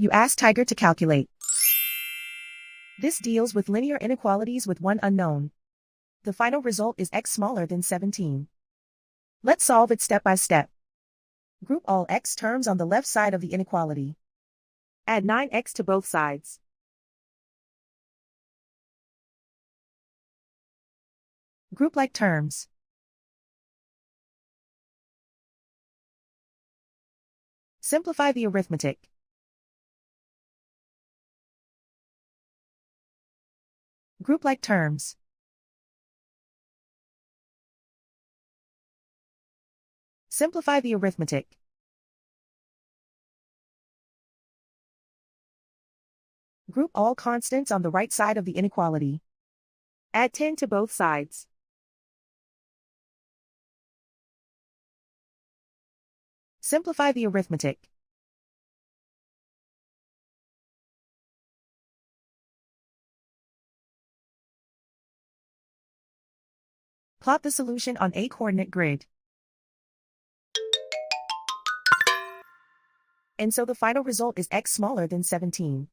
You ask Tiger to calculate. This deals with linear inequalities with one unknown. The final result is x smaller than 17. Let's solve it step by step. Group all x terms on the left side of the inequality. Add 9x to both sides. Group like terms. Simplify the arithmetic. Group like terms. Simplify the arithmetic. Group all constants on the right side of the inequality. Add 10 to both sides. Simplify the arithmetic. Plot the solution on a coordinate grid. And so the final result is x smaller than 17.